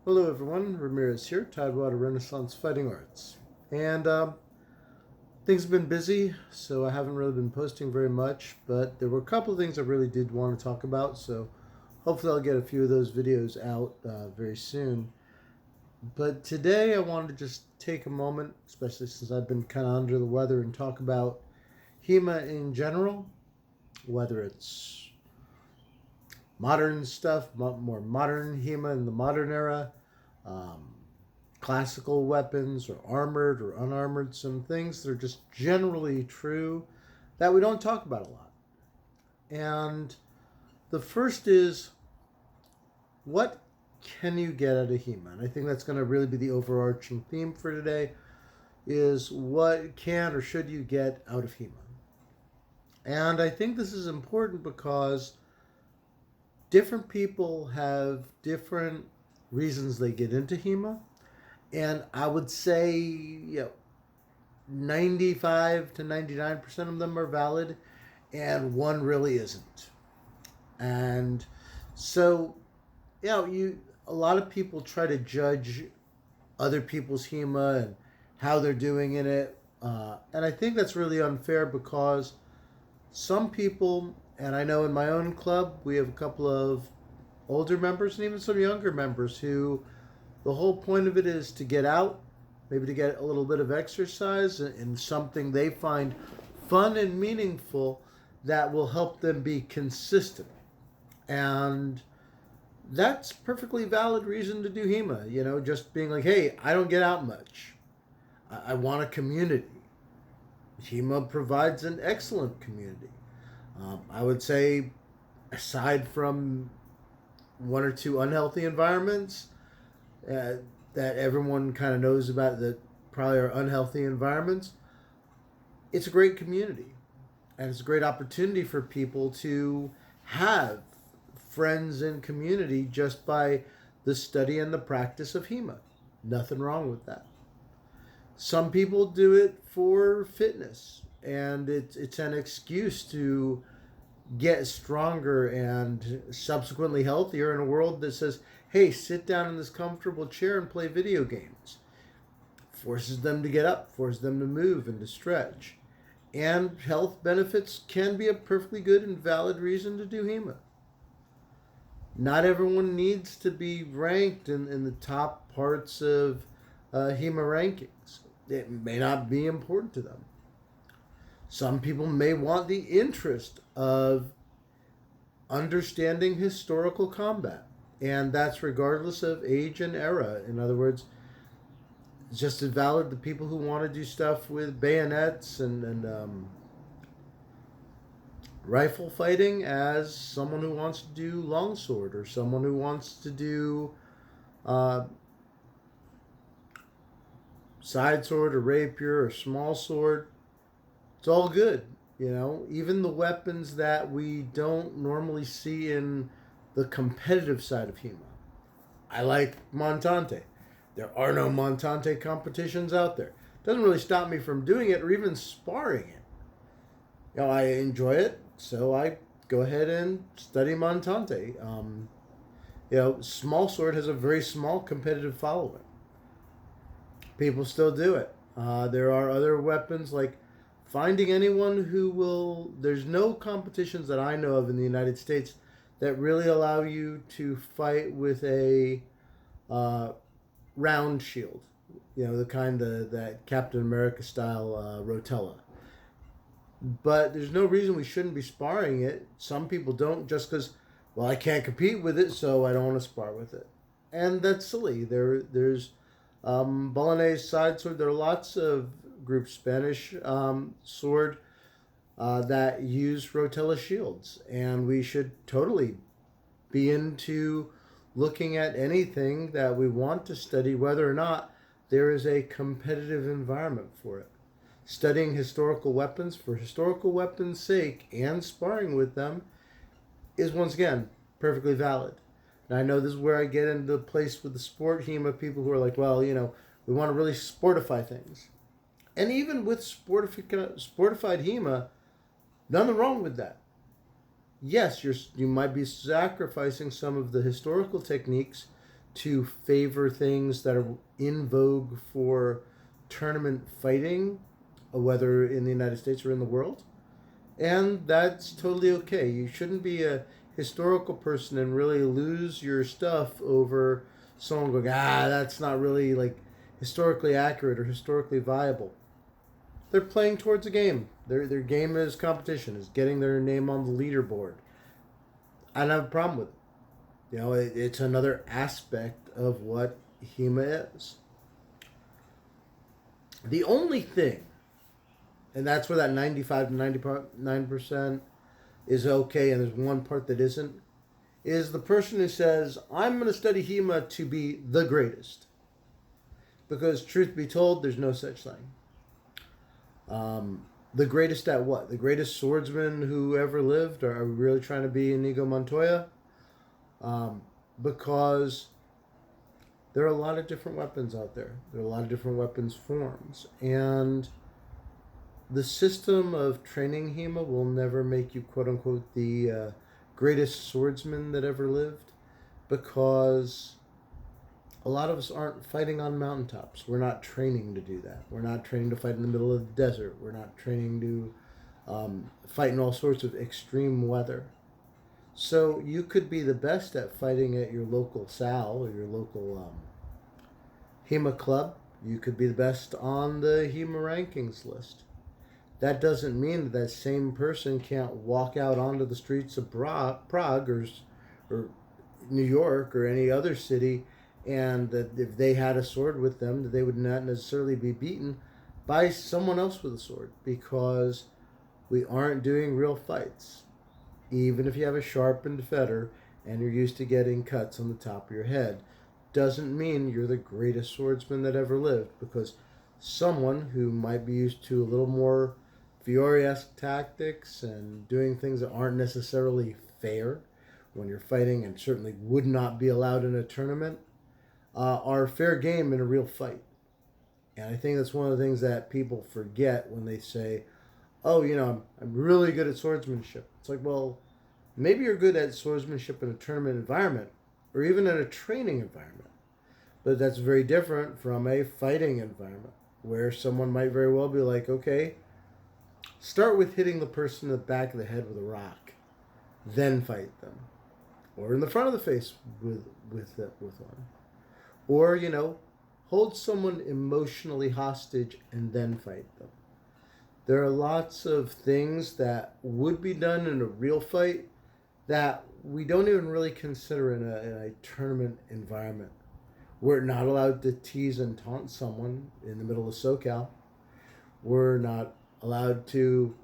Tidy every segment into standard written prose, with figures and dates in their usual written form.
Hello everyone, Ramirez here, Tidewater Renaissance Fighting Arts. And things have been busy, so I haven't really been posting very much, but there were a couple of things I really did want to talk about, so hopefully I'll get a few of those videos out very soon. But today I wanted to just take a moment, especially since I've been kind of under the weather, and talk about HEMA in general, whether it's modern stuff, more modern HEMA in the modern era, um, classical weapons or armored or unarmored, some things that are just generally true that we don't talk about a lot. And the first is, what can you get out of HEMA? And I think that's going to really be the overarching theme for today, is what can or should you get out of HEMA? And I think this is important because different people have different reasons they get into HEMA. And I would say, 95 to 99% of them are valid, and one really isn't. And so, a lot of people try to judge other people's HEMA and how they're doing in it. And I think that's really unfair because some people, and I know in my own club, we have a couple of older members and even some younger members who the whole point of it is to get out, maybe to get a little bit of exercise and something they find fun and meaningful that will help them be consistent. And that's perfectly valid reason to do HEMA, just being like, hey, I don't get out much. I want a community. HEMA provides an excellent community. I would say, aside from one or two unhealthy environments that everyone kind of knows about that probably are unhealthy environments, it's a great community. And it's a great opportunity for people to have friends and community just by the study and the practice of HEMA. Nothing wrong with that. Some people do it for fitness, and it's an excuse to get stronger and subsequently healthier in a world that says, hey, sit down in this comfortable chair and play video games. Forces them to get up, forces them to move and to stretch. And health benefits can be a perfectly good and valid reason to do HEMA. Not everyone needs to be ranked in the top parts of HEMA rankings. It may not be important to them. Some people may want the interest of understanding historical combat, and that's regardless of age and era. In other words, it's just as valid the people who want to do stuff with bayonets and rifle fighting as someone who wants to do longsword or someone who wants to do side sword or rapier or small sword. It's all good, even the weapons that we don't normally see in the competitive side of HEMA. I like Montante. There are no Montante competitions out there. Doesn't really stop me from doing it or even sparring it. I enjoy it, so I go ahead and study Montante. Small sword has a very small competitive following. People still do it. There are other weapons like finding anyone who will. There's no competitions that I know of in the United States that really allow you to fight with a round shield, the kind that Captain America style rotella. But there's no reason we shouldn't be sparring it. Some people don't just because, well, I can't compete with it, so I don't want to spar with it, and that's silly. There's Bolognese side sword. There are lots of group Spanish sword that use rotella shields, and we should totally be into looking at anything that we want to study, whether or not there is a competitive environment for it. Studying historical weapons for historical weapons' sake and sparring with them is, once again, perfectly valid. And I know this is where I get into the place with the sport HEMA people who are like, well, we want to really sportify things. And even with sportified HEMA, nothing wrong with that. Yes, you might be sacrificing some of the historical techniques to favor things that are in vogue for tournament fighting, whether in the United States or in the world. And that's totally okay. You shouldn't be a historical person and really lose your stuff over someone going, that's not really like historically accurate or historically viable. They're playing towards a game. Their game is competition, is getting their name on the leaderboard. I don't have a problem with it. It's another aspect of what HEMA is. The only thing, and that's where that 95 to 99% is okay, and there's one part that isn't, is the person who says, I'm going to study HEMA to be the greatest. Because truth be told, there's no such thing. The greatest at what? The greatest swordsman who ever lived? Are we really trying to be Inigo Montoya? Because there are a lot of different weapons out there. There are a lot of different weapons forms. And the system of training HEMA will never make you, quote unquote, the greatest swordsman that ever lived, because a lot of us aren't fighting on mountaintops. We're not training to do that. We're not training to fight in the middle of the desert. We're not training to fight in all sorts of extreme weather. So you could be the best at fighting at your local SAL or your local HEMA club. You could be the best on the HEMA rankings list. That doesn't mean that same person can't walk out onto the streets of Prague or New York or any other city, and that if they had a sword with them, that they would not necessarily be beaten by someone else with a sword, because we aren't doing real fights. Even if you have a sharpened fetter and you're used to getting cuts on the top of your head, doesn't mean you're the greatest swordsman that ever lived, because someone who might be used to a little more Fiore-esque tactics and doing things that aren't necessarily fair when you're fighting, and certainly would not be allowed in a tournament, are fair game in a real fight. And I think that's one of the things that people forget when they say, oh, I'm really good at swordsmanship. It's like, well, maybe you're good at swordsmanship in a tournament environment or even in a training environment. But that's very different from a fighting environment where someone might very well be like, okay, start with hitting the person in the back of the head with a rock, then fight them. Or in the front of the face with one. Or, hold someone emotionally hostage and then fight them. There are lots of things that would be done in a real fight that we don't even really consider in a tournament environment. We're not allowed to tease and taunt someone in the middle of SoCal. We're not allowed to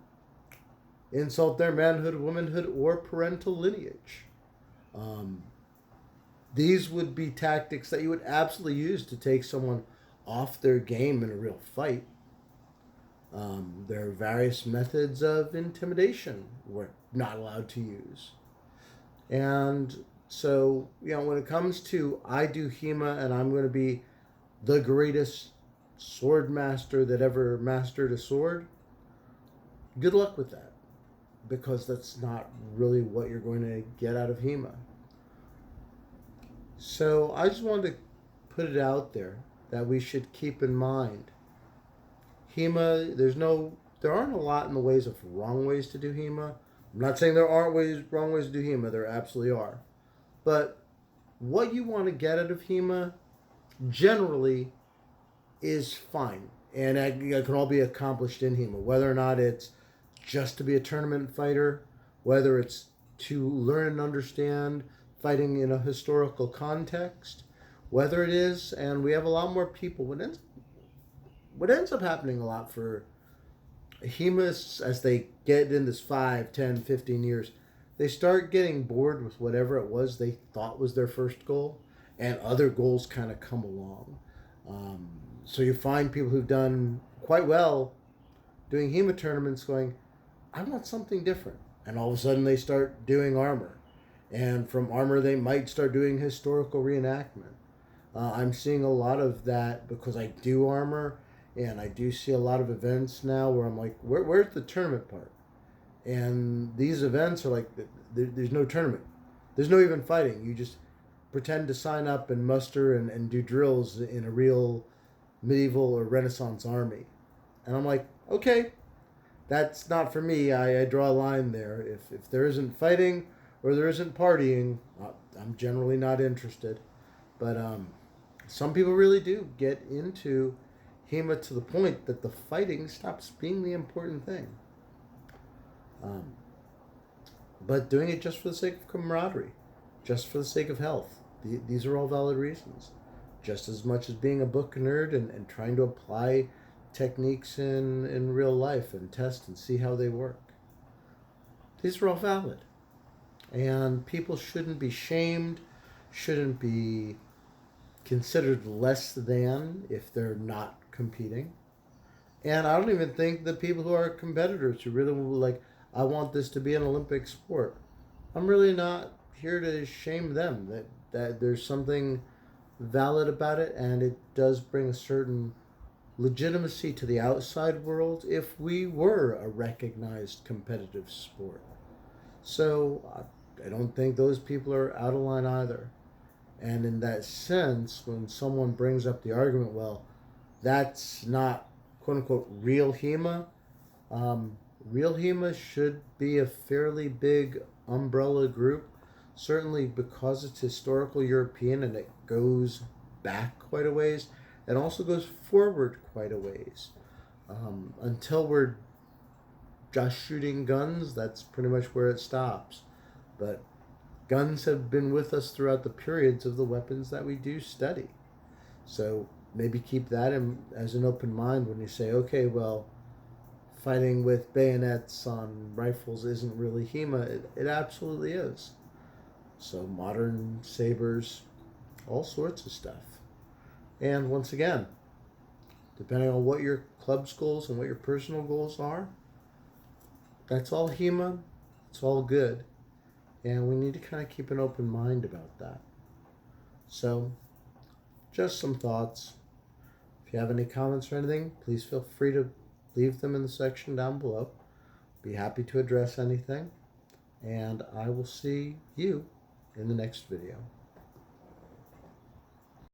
insult their manhood, womanhood, or parental lineage. These would be tactics that you would absolutely use to take someone off their game in a real fight. There are various methods of intimidation we're not allowed to use. And so, when it comes to I do HEMA and I'm going to be the greatest sword master that ever mastered a sword, good luck with that, because that's not really what you're going to get out of HEMA. So I just wanted to put it out there that we should keep in mind HEMA, there aren't a lot in the ways of wrong ways to do HEMA. I'm not saying there aren't wrong ways to do HEMA. There absolutely are. But what you want to get out of HEMA generally is fine. And it can all be accomplished in HEMA. Whether or not it's just to be a tournament fighter, whether it's to learn and understand fighting in a historical context, whether it is, and we have a lot more people. What ends up happening a lot for HEMAs as they get in this 5, 10, 15 years, they start getting bored with whatever it was they thought was their first goal, and other goals kind of come along. So you find people who've done quite well doing HEMA tournaments going, I want something different. And all of a sudden they start doing armor. And from armor they might start doing historical reenactment. I'm seeing a lot of that because I do armor, and I do see a lot of events now where I'm like, where's the tournament part? And these events are like, there's no tournament. There's no even fighting. You just pretend to sign up and muster and do drills in a real medieval or Renaissance army. And I'm like, okay, that's not for me. I draw a line there. If there isn't fighting or there isn't partying, I'm generally not interested. But some people really do get into HEMA to the point that the fighting stops being the important thing. Um, but doing it just for the sake of camaraderie, just for the sake of health. These are all valid reasons. Just as much as being a book nerd and trying to apply techniques in real life and test and see how they work. These are all valid. And people shouldn't be shamed, shouldn't be considered less than if they're not competing. And I don't even think the people who are competitors who really like, I want this to be an Olympic sport, I'm really not here to shame them. That there's something valid about it, and it does bring a certain legitimacy to the outside world if we were a recognized competitive sport. So I don't think those people are out of line either. And in that sense, when someone brings up the argument, well, that's not quote unquote real HEMA, real HEMA should be a fairly big umbrella group, certainly because it's historical European and it goes back quite a ways. It also goes forward quite a ways. Until we're just shooting guns, that's pretty much where it stops. But guns have been with us throughout the periods of the weapons that we do study. So maybe keep that as an open mind when you say, okay, well, fighting with bayonets on rifles isn't really HEMA. It absolutely is. So modern sabers, all sorts of stuff. And once again, depending on what your club's goals and what your personal goals are, that's all HEMA. It's all good. And we need to kind of keep an open mind about that. So, just some thoughts. If you have any comments or anything, please feel free to leave them in the section down below. Be happy to address anything. And I will see you in the next video.